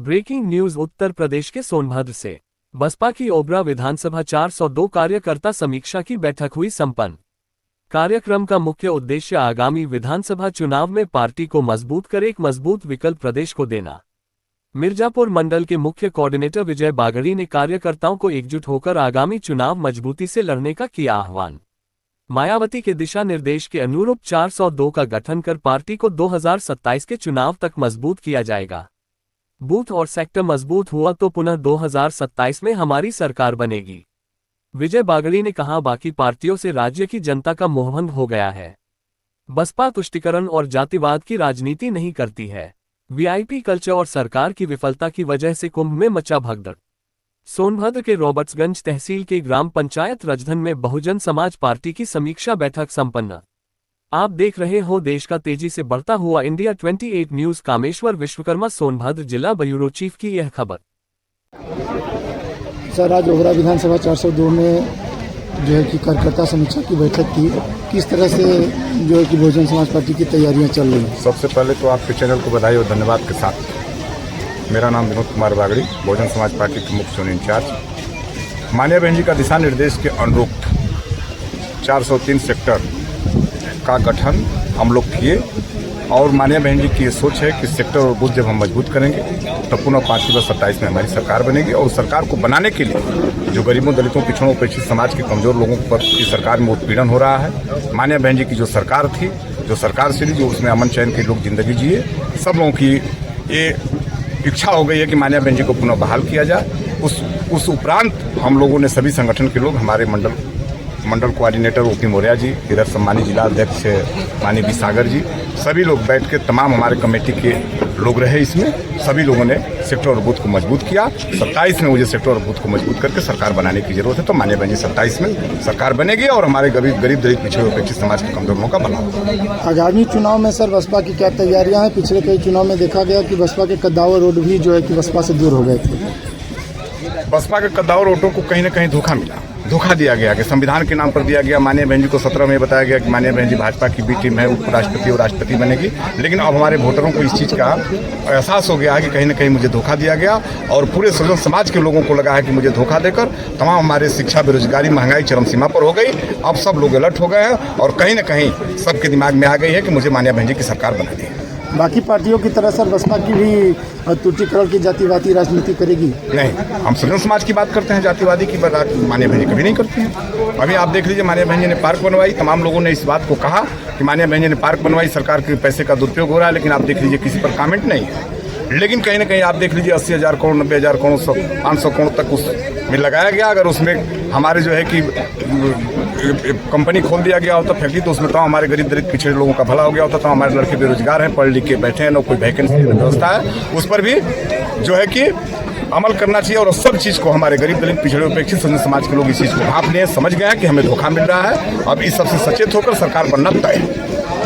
Breaking news Uttar Pradesh के सोनभद्र से। बसपा की ओबरा विधानसभा 402 कार्यकर्ता समीक्षा की बैठक हुई संपन्न। कार्यक्रम का मुख्य उद्देश्य आगामी विधानसभा चुनाव में पार्टी को मजबूत कर एक मजबूत विकल्प प्रदेश को देना। मिर्जापुर मंडल के मुख्य कोऑर्डिनेटर विजय बागड़ी ने कार्यकर्ताओं को एकजुट होकर आगामी चुनाव मजबूती से लड़ने का किया आह्वान। मायावती के दिशा निर्देश के अनुरूप 402 का गठन कर पार्टी को 2027 के चुनाव तक मजबूत किया जाएगा। बूथ और सेक्टर मजबूत हुआ तो पुनः 2027 में हमारी सरकार बनेगी। विजय बागड़ी ने कहा, बाकी पार्टियों से राज्य की जनता का मोहभंग हो गया है। बसपा तुष्टीकरण और जातिवाद की राजनीति नहीं करती है। वीआईपी कल्चर और सरकार की विफलता की वजह से कुंभ में मचा भगदड़। सोनभद्र के रॉबर्ट्सगंज तहसील के ग्राम पंचायत रजधन में बहुजन समाज पार्टी की समीक्षा बैठक संपन्न। आप देख रहे हो देश का तेजी से बढ़ता हुआ इंडिया 28 न्यूज। कामेश्वर विश्वकर्मा, सोनभद्र जिला ब्यूरो चीफ की यह खबर। सर, आज ओबरा विधानसभा 402 में जो है कि कार्यकर्ता समीक्षा की बैठक की, किस तरह से जो है कि बहुजन समाज पार्टी की तैयारियां चल रही हैं? सबसे पहले तो आपके चैनल को बधाई और धन्यवाद के साथ मेरा नाम विनोद कुमार बागड़ी, बहुजन समाज पार्टी के मुख्य चुनाव इंचार्ज। माननीय बहन जी का दिशा निर्देश के अनुरूप 403 सेक्टर का गठन हम लोग किए और माननीय बहन जी की ये सोच है कि सेक्टर और बूथ जब हम मजबूत करेंगे तो पुनः 5/27 में हमारी सरकार बनेगी। और सरकार को बनाने के लिए जो गरीबों, दलितों, पिछड़ों, उपेक्षित समाज के कमजोर लोगों पर इस सरकार में उत्पीड़न हो रहा है। माननीय बहन जी की जो सरकार थी, जो सरकार से जो उसमें अमन चैन के लोग जिंदगी जिए, सब लोगों की ये इच्छा हो गई है कि माननीय बहन जी को पुनः बहाल किया जाए। उस उपरांत हम लोगों ने सभी संगठन के लोग, हमारे मंडल कोऑर्डिनेटर ओपी मौर्या जी, इधर सम्मानित जिला अध्यक्ष माननीय बी सागर जी, सभी लोग बैठ के तमाम हमारे कमेटी के लोग रहे। इसमें सभी लोगों ने सेक्टर और बूथ को मजबूत किया। 27 में मुझे सेक्टर और बूथ को मजबूत करके सरकार बनाने की जरूरत है। तो माननीय बहन जी 27 में सरकार बनेगी और हमारे गरीब दलित, पिछड़े, उपेक्षित समाज के कमजोर लोगों का भला होगा। आगामी चुनाव में सर बसपा की क्या तैयारियां हैं? पिछले कई चुनाव में देखा गया कि बसपा के कद्दावर वोट भी जो है कि बसपा से दूर हो गए थे। बसपा के कद्दावर वोटों को कहीं न कहीं धोखा दिया गया कि संविधान के नाम पर दिया गया। माननीय बहन जी को 17 में बताया गया कि माननीय बहन जी भाजपा की बी टीम है, उपराष्ट्रपति और राष्ट्रपति बनेगी। लेकिन अब हमारे वोटरों को इस चीज़ का एहसास हो गया है कि कहीं न कहीं मुझे धोखा दिया गया और पूरे सजन समाज के लोगों को लगा है कि मुझे धोखा देकर तमाम हमारे शिक्षा, बेरोजगारी, महंगाई चरम सीमा पर हो गई। अब सब लोग अलर्ट हो गए हैं और कहीं न कहीं सबके दिमाग में आ गई है कि मुझे माननीय बहन जी की सरकार बनानी है। बाकी पार्टियों की तरह सर बसपा की भी तुष्टीकरण की जातिवादी राजनीति करेगी? नहीं, हम सजन समाज की बात करते हैं, जातिवादी की बात माननीय बहन जी कभी नहीं करती हैं। अभी आप देख लीजिए, माननीय बहन जी ने पार्क बनवाई, तमाम लोगों ने इस बात को कहा कि माननीय बहन जी ने पार्क बनवाई, सरकार के पैसे का दुरुपयोग हो रहा है, लेकिन आप देख लीजिए किसी पर कमेंट नहीं है। लेकिन कहीं ना कहीं आप देख लीजिए 80,000 करोड़, 90,000 करोड़, 500 करोड़ तक उसमें लगाया गया। अगर उसमें हमारे जो है कि कंपनी खोल दिया गया होता, फैक्ट्री, तो उसमें तो हमारे गरीब दलित पिछड़े लोगों का भला हो गया होता। तो हमारे लड़के बेरोजगार हैं, पढ़ लिख के बैठे हैं, न कोई वैकेंसी की व्यवस्था है, उस पर भी जो है कि अमल करना चाहिए। और सब चीज़ को हमारे गरीब दलित, पिछड़े, उपेक्षित सजन समाज के लोग इस चीज़ को भाप लिए, समझ गए हैं कि हमें धोखा मिल रहा है। अब इस सबसे सचेत होकर सरकार बनना तय है।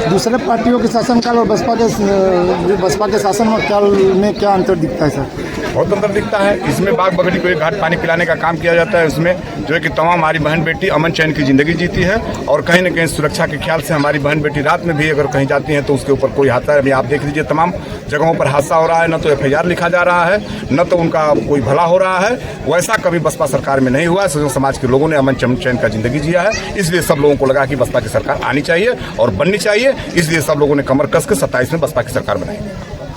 दूसरे पार्टियों के शासनकाल और बसपा के शासनकाल में क्या अंतर दिखता है सर? बहुत अंतर दिखता है। इसमें बाग बगड़ी को एक घाट पानी पिलाने का काम किया जाता है। उसमें जो है कि तमाम हमारी बहन बेटी अमन चैन की जिंदगी जीती है और कहीं न कहीं सुरक्षा के ख्याल से हमारी बहन बेटी रात में भी अगर कहीं जाती हैं तो उसके ऊपर कोई हादसा है। अभी आप देख लीजिए, तमाम जगहों पर हादसा हो रहा है, न तो FIR लिखा जा रहा है, न तो उनका कोई भला हो रहा है। वैसा कभी बसपा सरकार में नहीं हुआ है। सजन समाज के लोगों ने अमन चैन का जिंदगी जिया है। इसलिए सब लोगों को लगा कि बसपा की सरकार आनी चाहिए और बननी चाहिए। इसलिए सब लोगों ने कमर कस के 27 में बसपा की सरकार बनाई।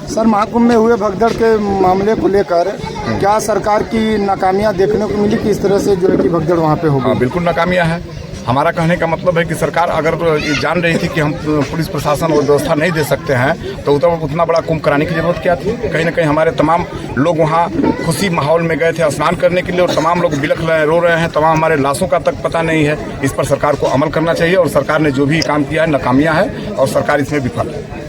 सर, महाकुंभ में हुए भगदड़ के मामले को लेकर क्या सरकार की नाकामियां देखने को मिली कि इस तरह से जो है कि भगदड़ वहां पे हो गई? बिल्कुल नाकामियां है। हमारा कहने का मतलब है कि सरकार अगर ये जान रही थी कि हम पुलिस प्रशासन और व्यवस्था नहीं दे सकते हैं तो उतना बड़ा कुंभ कराने की जरूरत क्या थी? कहीं ना कहीं हमारे तमाम लोग वहाँ खुशी माहौल में गए थे स्नान करने के लिए और तमाम लोग बिलख रहे हैं, रो रहे हैं। तमाम हमारे लाशों का तक पता नहीं है। इस पर सरकार को अमल करना चाहिए और सरकार ने जो भी काम किया है नाकामियां है और सरकार इसमें विफल है।